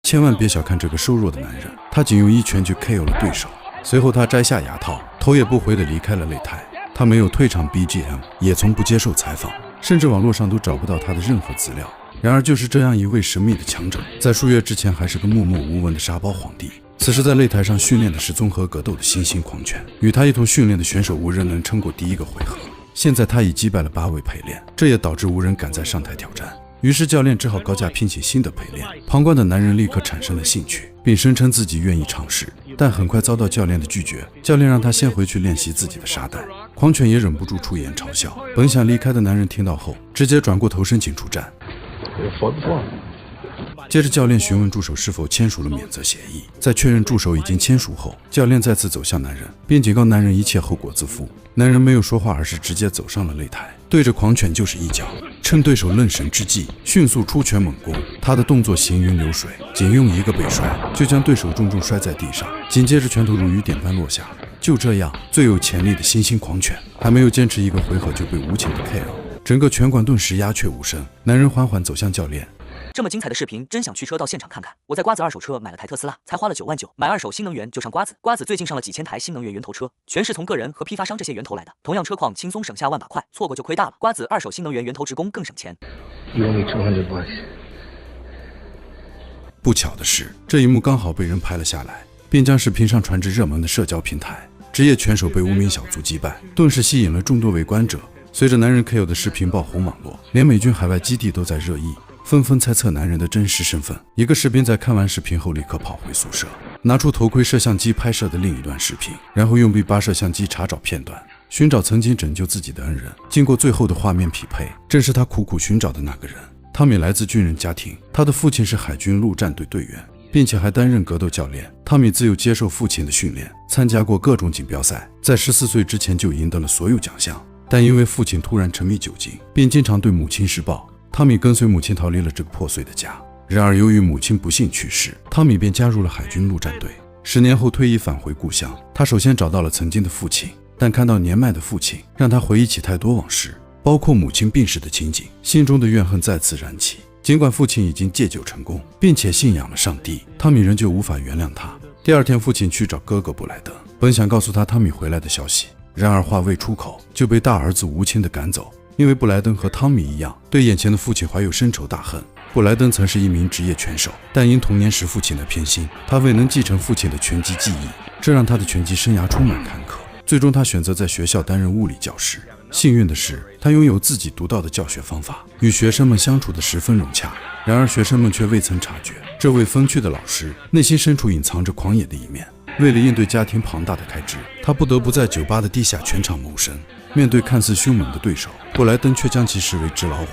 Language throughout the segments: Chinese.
千万别小看这个瘦弱的男人，他仅用一拳就 KO 了对手。随后他摘下牙套，头也不回地离开了擂台。他没有退场 BGM， 也从不接受采访，甚至网络上都找不到他的任何资料。然而就是这样一位神秘的强者，在数月之前还是个默默无闻的沙包皇帝。此时在擂台上训练的是综合格斗的新兴狂犬，与他一同训练的选手无人能撑过第一个回合。现在他已击败了8位陪练，这也导致无人敢再上台挑战。于是教练只好高价聘请新的陪练。旁观的男人立刻产生了兴趣，并声称自己愿意尝试，但很快遭到教练的拒绝。教练让他先回去练习自己的沙袋。狂犬也忍不住出言嘲笑。本想离开的男人听到后，直接转过头申请出战。接着教练询问助手是否签署了免责协议，在确认助手已经签署后，教练再次走向男人，并警告男人一切后果自负。男人没有说话，而是直接走上了擂台，对着狂犬就是一脚，趁对手愣神之际，迅速出拳猛攻。他的动作行云流水，仅用一个背摔就将对手重重摔在地上，紧接着拳头如雨点般落下。就这样，最有潜力的新兴狂犬还没有坚持一个回合就被无情的 KO， 整个拳馆顿时鸦雀无声。男人缓缓走向教练。这么精彩的视频，真想去车到现场看看。我在瓜子二手车买了台特斯拉，才花了9万9，买二手新能源就上瓜子。瓜子最近上了几千台新能源源头车，全是从个人和批发商这些源头来的，同样车况轻松省下万把块，错过就亏大了。瓜子二手新能源源头职工更省钱。不巧的是，这一幕刚好被人拍了下来，并将视频上传至热门的社交平台。职业拳手被无名小卒击败，顿时吸引了众多围观者。随着男人 KO 的视频爆红网络，连美军海外基地都在热议，纷纷猜测男人的真实身份。一个士兵在看完视频后立刻跑回宿舍，拿出头盔摄像机拍摄的另一段视频，然后用 B8 摄像机查找片段，寻找曾经拯救自己的恩人。经过最后的画面匹配，正是他苦苦寻找的那个人。汤米来自军人家庭，他的父亲是海军陆战队队员，并且还担任格斗教练。汤米自幼接受父亲的训练，参加过各种锦标赛，在14岁之前就赢得了所有奖项。但因为父亲突然沉迷酒精，并经常对母亲施暴，汤米跟随母亲逃离了这个破碎的家。然而由于母亲不幸去世，汤米便加入了海军陆战队。10年后退役返回故乡，他首先找到了曾经的父亲，但看到年迈的父亲，让他回忆起太多往事，包括母亲病逝的情景，心中的怨恨再次燃起。尽管父亲已经戒酒成功，并且信仰了上帝，汤米仍旧无法原谅他。第二天，父亲去找哥哥布莱登，本想告诉他汤米回来的消息，然而话未出口，就被大儿子无情地赶走。因为布莱登和汤米一样，对眼前的父亲怀有深仇大恨。布莱登曾是一名职业拳手，但因童年时父亲的偏心，他未能继承父亲的拳击技艺，这让他的拳击生涯充满坎坷。最终他选择在学校担任物理教师。幸运的是，他拥有自己独到的教学方法，与学生们相处得十分融洽。然而学生们却未曾察觉，这位风趣的老师内心深处隐藏着狂野的一面。为了应对家庭庞大的开支，他不得不在酒吧的地下拳场谋生。面对看似凶猛的对手，布莱登却将其视为只老虎。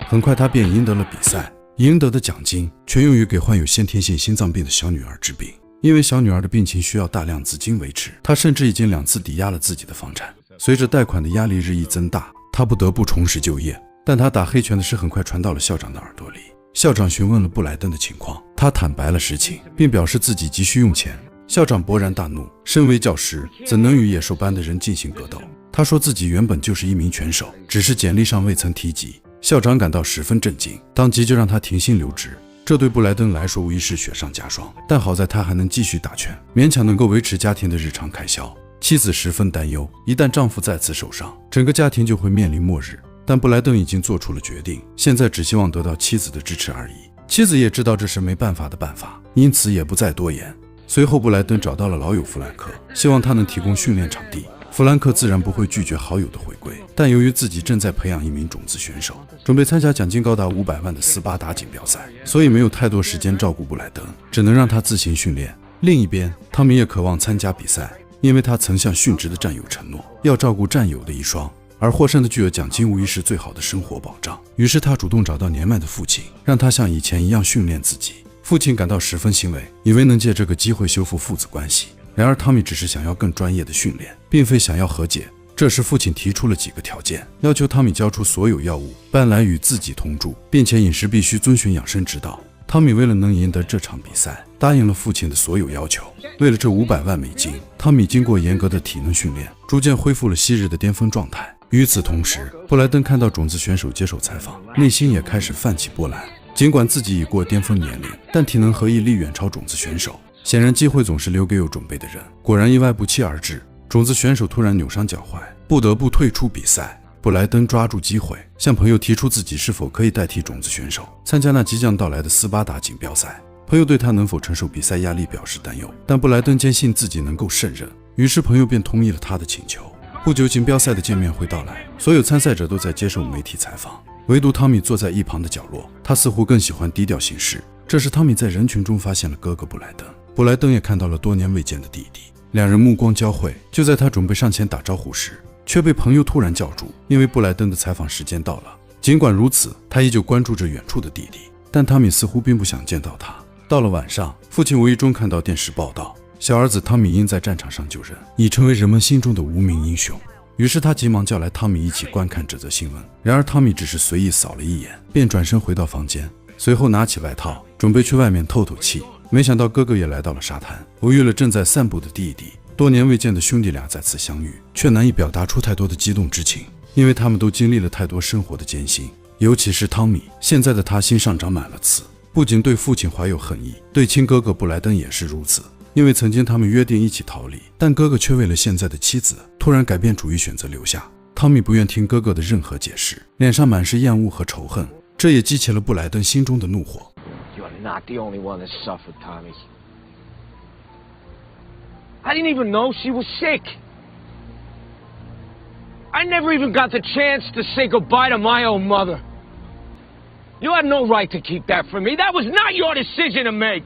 很快他便赢得了比赛，赢得的奖金全用于给患有先天性心脏病的小女儿治病。因为小女儿的病情需要大量资金维持，他甚至已经2次抵押了自己的房产。随着贷款的压力日益增大，他不得不重拾就业。但他打黑拳的事很快传到了校长的耳朵里。校长询问了布莱登的情况，他坦白了实情，并表示自己急需用钱。校长勃然大怒，身为教师，怎能与野兽般的人进行格斗？他说自己原本就是一名拳手，只是简历上未曾提及。校长感到十分震惊，当即就让他停薪留职。这对布莱登来说无疑是雪上加霜，但好在他还能继续打拳，勉强能够维持家庭的日常开销。妻子十分担忧，一旦丈夫再次受伤，整个家庭就会面临末日。但布莱登已经做出了决定，现在只希望得到妻子的支持而已。妻子也知道这是没办法的办法，因此也不再多言。随后布莱登找到了老友弗兰克，希望他能提供训练场地。弗兰克自然不会拒绝好友的回归，但由于自己正在培养一名种子选手，准备参加奖金高达500万的斯巴达锦标赛，所以没有太多时间照顾布莱登，只能让他自行训练。另一边，汤米也渴望参加比赛，因为他曾向殉职的战友承诺要照顾战友的遗孀，而获胜的巨额奖金无疑是最好的生活保障。于是他主动找到年迈的父亲，让他像以前一样训练自己。父亲感到十分欣慰，以为能借这个机会修复父子关系。然而汤米只是想要更专业的训练，并非想要和解。这时父亲提出了几个条件，要求汤米交出所有药物，搬来与自己同住，并且饮食必须遵循养生指导。汤米为了能赢得这场比赛，答应了父亲的所有要求。为了这500万美金，汤米经过严格的体能训练，逐渐恢复了昔日的巅峰状态。与此同时，布莱登看到种子选手接受采访，内心也开始泛起波澜。尽管自己已过巅峰年龄，但体能和毅力远超种子选手。显然机会总是留给有准备的人。果然意外不期而至，种子选手突然扭伤脚踝，不得不退出比赛。布莱登抓住机会，向朋友提出自己是否可以代替种子选手参加那即将到来的斯巴达锦标赛。朋友对他能否承受比赛压力表示担忧，但布莱登坚信自己能够胜任，于是朋友便同意了他的请求。不久，锦标赛的见面会到来，所有参赛者都在接受媒体采访，唯独汤米坐在一旁的角落，他似乎更喜欢低调行事。这时，汤米在人群中发现了哥哥布莱登，布莱登也看到了多年未见的弟弟，两人目光交汇。就在他准备上前打招呼时，却被朋友突然叫住，因为布莱登的采访时间到了。尽管如此，他依旧关注着远处的弟弟，但汤米似乎并不想见到他。到了晚上，父亲无意中看到电视报道，小儿子汤米因在战场上救人，已成为人们心中的无名英雄。于是他急忙叫来汤米一起观看这则新闻。然而汤米只是随意扫了一眼，便转身回到房间，随后拿起外套，准备去外面透透气。没想到哥哥也来到了沙滩，偶遇了正在散步的弟弟。多年未见的兄弟俩再次相遇，却难以表达出太多的激动之情，因为他们都经历了太多生活的艰辛。尤其是汤米，现在的他心上长满了刺，不仅对父亲怀有恨意，对亲哥哥布莱登也是如此。因为曾经他们约定一起逃离，但哥哥却为了现在的妻子突然改变主意，选择留下。汤米不愿听哥哥的任何解释，脸上满是厌恶和仇恨，这也激起了布莱登心中的怒火。You're not the only one that suffered, Tommy. I didn't even know she was sick. I never even got the chance to say goodbye to my own mother. You had no right to keep that from me. That was not your decision to make.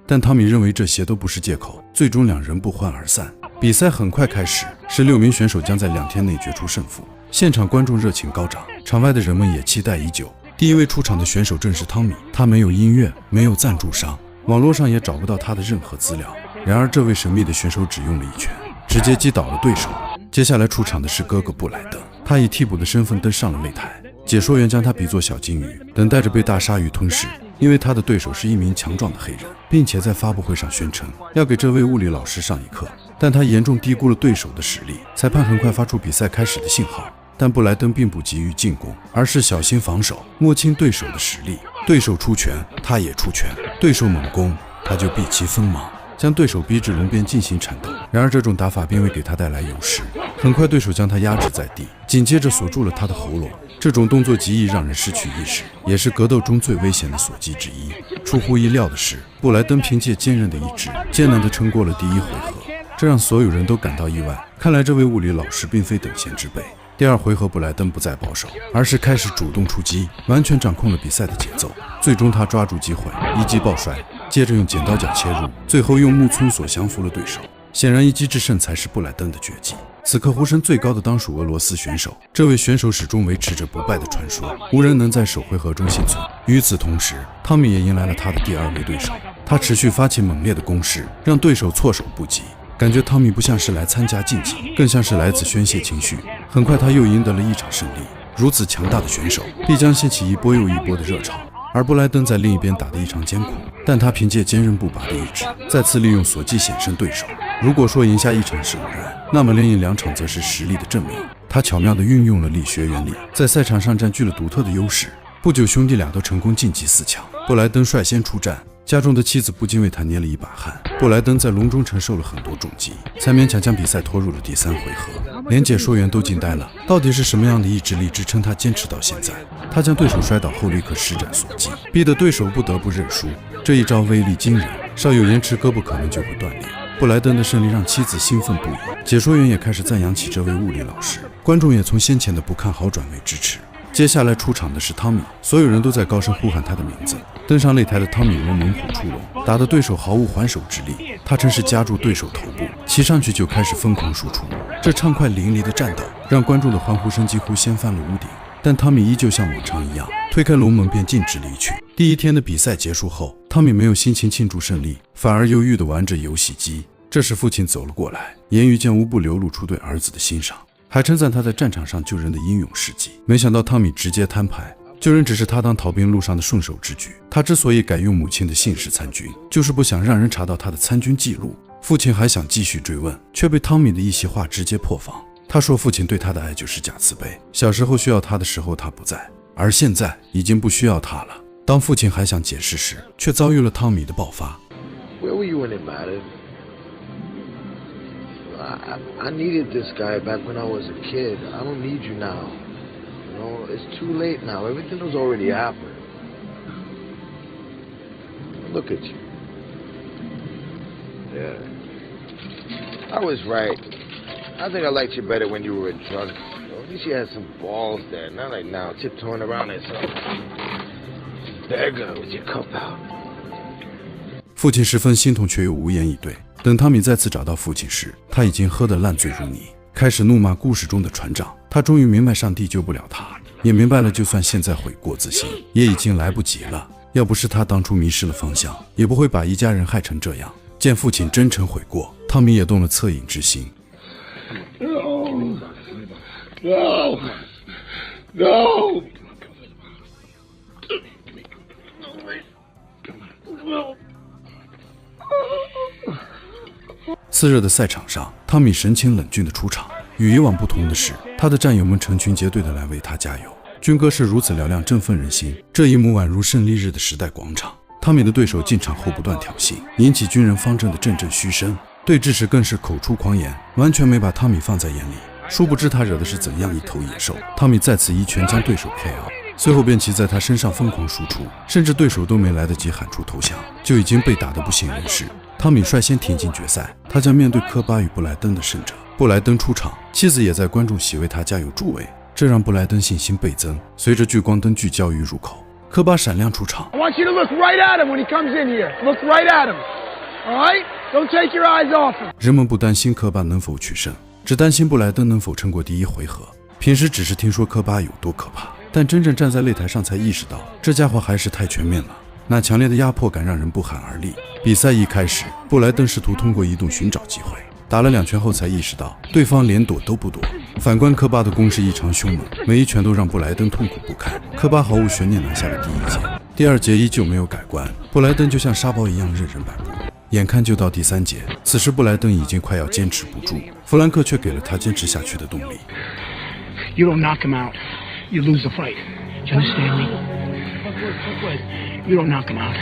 但汤米认为这些都不是借口，最终两人不欢而散。比赛很快开始，16名选手将在2天内决出胜负。现场观众热情高涨，场外的人们也期待已久。第一位出场的选手正是汤米，他没有音乐，没有赞助商，网络上也找不到他的任何资料。然而这位神秘的选手只用了一拳，直接击倒了对手。接下来出场的是哥哥布莱登，他以替补的身份登上了擂台。解说员将他比作小金鱼，等待着被大鲨鱼吞噬。因为他的对手是一名强壮的黑人，并且在发布会上宣称要给这位物理老师上一课，但他严重低估了对手的实力。裁判很快发出比赛开始的信号，但布莱登并不急于进攻，而是小心防守，摸清对手的实力。对手出拳，他也出拳；对手猛攻，他就避其锋芒，将对手逼至笼边进行缠斗。然而这种打法并未给他带来优势，很快对手将他压制在地，紧接着锁住了他的喉咙。这种动作极易让人失去意识，也是格斗中最危险的锁技之一。出乎意料的是，布莱登凭借坚韧的意志，艰难地撑过了第一回合，这让所有人都感到意外。看来这位物理老师并非等闲之辈。第二回合，布莱登不再保守，而是开始主动出击，完全掌控了比赛的节奏。最终他抓住机会，一击抱摔，接着用剪刀脚切入，最后用木村锁降服了对手。显然一击制胜才是布莱登的绝技。此刻呼声最高的当属俄罗斯选手，这位选手始终维持着不败的传说，无人能在首回合中幸存。与此同时，汤米也迎来了他的第2位对手，他持续发起猛烈的攻势，让对手措手不及。感觉汤米不像是来参加竞技，更像是来自宣泄情绪。很快他又赢得了一场胜利。如此强大的选手，必将掀起一波又一波的热潮。而布莱登在另一边打得异常艰苦，但他凭借坚韧不拔的意志，再次利用锁技险胜对手。如果说赢下一场是偶然，那么连赢2场则是实力的证明。他巧妙地运用了力学原理，在赛场上占据了独特的优势。不久，兄弟俩都成功晋级4强。布莱登率先出战，家中的妻子不禁为他捏了一把汗。布莱登在笼中承受了很多重击，才勉强将比赛拖入了第3回合。连解说员都惊呆了，到底是什么样的意志力支撑他坚持到现在？他将对手摔倒后立刻施展锁技，逼得对手不得不认输。这一招威力惊人，稍有延迟胳膊可能就会断裂。布莱登的胜利让妻子兴奋不已，解说员也开始赞扬起这位物理老师，观众也从先前的不看好转为支持。接下来出场的是汤米，所有人都在高声呼喊他的名字。登上擂台的汤米如猛虎出笼，打得对手毫无还手之力。他趁势夹住对手头部，骑上去就开始疯狂输出。这畅快淋漓的战斗让观众的欢呼声几乎掀翻了屋顶。但汤米依旧像往常一样，推开龙门便径直离去。第1天的比赛结束后，汤米没有心情庆祝胜利，反而忧郁地玩着游戏机。这时父亲走了过来，言语间无不流露出对儿子的欣赏，还称赞他在战场上救人的英勇事迹。没想到汤米直接摊牌，救人只是他当逃兵路上的顺手之举。他之所以改用母亲的姓氏参军，就是不想让人查到他的参军记录。父亲还想继续追问，却被汤米的一席话直接破防。他说父亲对他的爱就是假慈悲，小时候需要他的时候他不在，而现在已经不需要他了。当父亲还想解释时，却遭遇了汤米的爆发。Where were you when it mattered? I needed this guy back when I was a kid. I don't need you now. You know, it's too late now. Everything was already happened. Look at you. Yeah. I was right. I think I liked you better when you were drunk. At least you had some balls there. Not like now, tiptoeing around and stuff. There you go, with your cup out. 父亲十分心痛，却又无言以对。等汤米再次找到父亲时，他已经喝得烂醉如泥，开始怒骂故事中的船长。他终于明白上帝救不了他，也明白了就算现在悔过自新，也已经来不及了。要不是他当初迷失了方向，也不会把一家人害成这样。见父亲真诚悔过，汤米也动了恻隐之心。No! 熾热的赛场上，汤米神情冷峻地出场。与以往不同的是，他的战友们成群结队地来为他加油，军歌是如此嘹亮，振奋人心。这一幕宛如胜利日的时代广场。汤米的对手进场后不断挑衅，引起军人方阵的阵阵嘘声。对峙时更是口出狂言，完全没把汤米放在眼里。殊不知他惹的是怎样一头野兽。汤米再次一拳将对手 KO， 随后便骑在他身上疯狂输出，甚至对手都没来得及喊出投降，就已经被打得不省人事。汤米率先挺进决赛，他将面对科巴与布莱登的胜者。布莱登出场，妻子也在观众席为他加油助威，这让布莱登信心倍增。随着聚光灯聚焦于入口，科巴闪亮出场。I want you to look right at him when he comes in here. Look right at him. All right? Don't take your eyes off him. 人们不担心科巴能否取胜，只担心布莱登能否撑过第一回合。平时只是听说科巴有多可怕，但真正站在擂台上才意识到，这家伙还是太全面了。那强烈的压迫感让人不寒而栗。比赛一开始，布莱登试图通过移动寻找机会，打了2拳后才意识到对方连躲都不躲。反观科巴的攻势异常凶猛，每一拳都让布莱登痛苦不堪。科巴毫无悬念拿下了第一节，第2节依旧没有改观，布莱登就像沙包一样任人摆布。眼看就到第3节，此时布莱登已经快要坚持不住，弗兰克却给了他坚持下去的动力。You don't knock him out, you lose the fight. Do you understand me? You don't knock him out.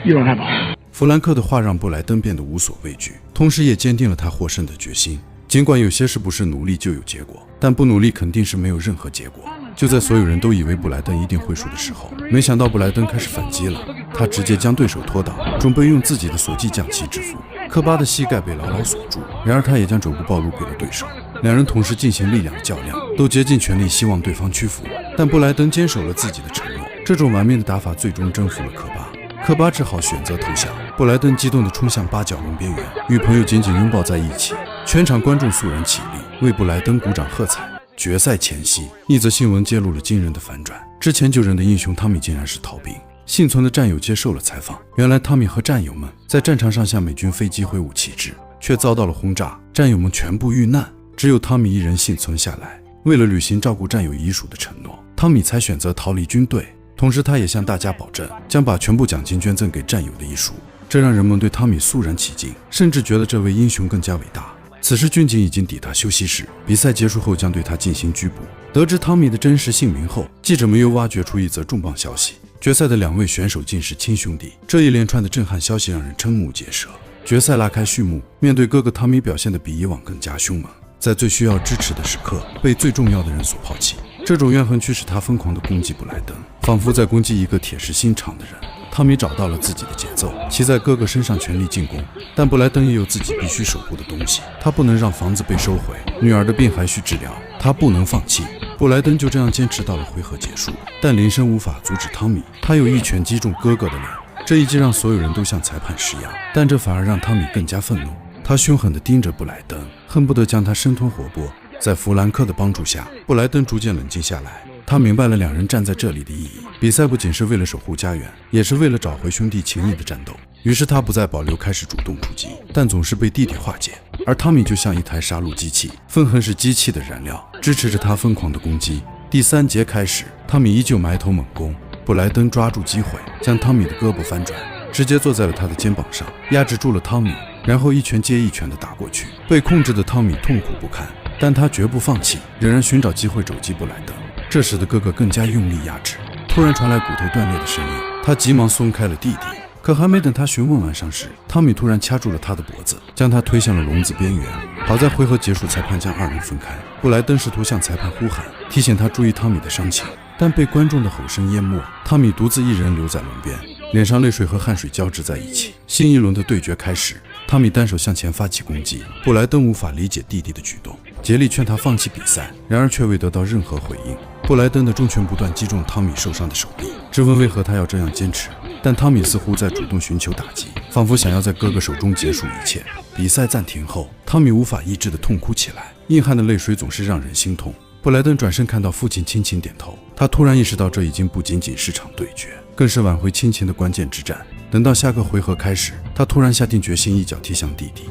You don't have a... 弗兰克的话让布莱登变得无所畏惧，同时也坚定了他获胜的决心。尽管有些事不是努力就有结果，但不努力肯定是没有任何结果。就在所有人都以为布莱登一定会输的时候，没想到布莱登开始反击了。他直接将对手拖倒，准备用自己的锁技将其制服。科巴的膝盖被牢牢锁住，然而他也将肘部暴露给了对手。两人同时进行力量较量，都竭尽全力希望对方屈服，但布莱登坚守了自己的承诺。这种玩命的打法最终征服了科巴。科巴只好选择投降。布莱登激动地冲向8角笼边缘，与朋友紧紧拥抱在一起。全场观众肃然起立，为布莱登鼓掌喝彩。决赛前夕，一则新闻揭露了惊人的反转：之前救人的英雄汤米竟然是逃兵。幸存的战友接受了采访，原来汤米和战友们在战场上向美军飞机挥舞旗帜，却遭到了轰炸，战友们全部遇难，只有汤米一人幸存下来。为了履行照顾战友遗属的承诺，汤米才选择逃离军队。同时他也向大家保证将把全部奖金捐赠给战友的遗属，这让人们对汤米肃然起敬，甚至觉得这位英雄更加伟大。此时军警已经抵达休息室，比赛结束后将对他进行拘捕。得知汤米的真实姓名后，记者们又挖掘出一则重磅消息：决赛的2位选手竟是亲兄弟。这一连串的震撼消息让人瞠目结舌。决赛拉开序幕，面对哥哥汤米表现得比以往更加凶猛，在最需要支持的时刻被最重要的人所抛弃。这种怨恨驱使他疯狂地攻击布莱登，仿佛在攻击一个铁石心肠的人。汤米找到了自己的节奏，骑在哥哥身上全力进攻，但布莱登也有自己必须守护的东西，他不能让房子被收回，女儿的病还需治疗，他不能放弃。布莱登就这样坚持到了回合结束，但铃声无法阻止汤米，他又一拳击中哥哥的脸。这一击让所有人都向裁判施压，但这反而让汤米更加愤怒，他凶狠地盯着布莱登，恨不得将他生吞活剥。在弗兰克的帮助下，布莱登逐渐冷静下来，他明白了2人站在这里的意义。比赛不仅是为了守护家园，也是为了找回兄弟情谊的战斗。于是他不再保留，开始主动出击，但总是被弟弟化解。而汤米就像一台杀戮机器，愤恨是机器的燃料，支持着他疯狂的攻击。第3节开始，汤米依旧埋头猛攻，布莱登抓住机会，将汤米的胳膊翻转，直接坐在了他的肩膀上，压制住了汤米，然后一拳接一拳地打过去。被控制的汤米痛苦不堪，但他绝不放弃，仍然寻找机会肘击布莱登。这使得哥哥更加用力压制。突然传来骨头断裂的声音，他急忙松开了弟弟。可还没等他询问完伤势，汤米突然掐住了他的脖子，将他推向了笼子边缘。好在回合结束，裁判将二人分开。布莱登试图向裁判呼喊，提醒他注意汤米的伤情，但被观众的吼声淹没。汤米独自一人留在笼边，脸上泪水和汗水交织在一起。新一轮的对决开始，汤米单手向前发起攻击，布莱登无法理解弟弟的举动，竭力劝他放弃比赛，然而却未得到任何回应。布莱登的重拳不断击中汤米受伤的手臂，质问为何他要这样坚持。但汤米似乎在主动寻求打击，仿佛想要在哥哥手中结束一切。比赛暂停后，汤米无法抑制地痛哭起来，硬汉的泪水总是让人心痛。布莱登转身看到父亲轻轻点头，他突然意识到这已经不仅仅是场对决，更是挽回亲情的关键之战。等到下个回合开始，他突然下定决心一脚踢向弟弟。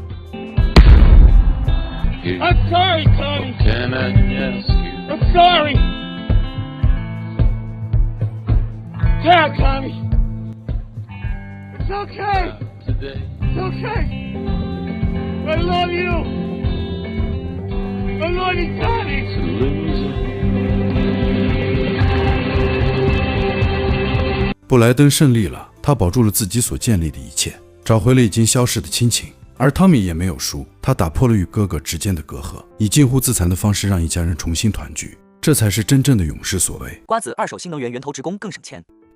I'm sorry, Tommy. I'm sorry. Yeah, Tommy. It's okay. It's okay. I love you. I love you, Tommy. 布莱登胜利了，他保住了自己所建立的一切，找回了已经消失的亲情。而汤米也没有输，他打破了与哥哥之间的隔阂，以近乎自残的方式让一家人重新团聚，这才是真正的勇士所为。瓜子二手新能源源头直供更省钱。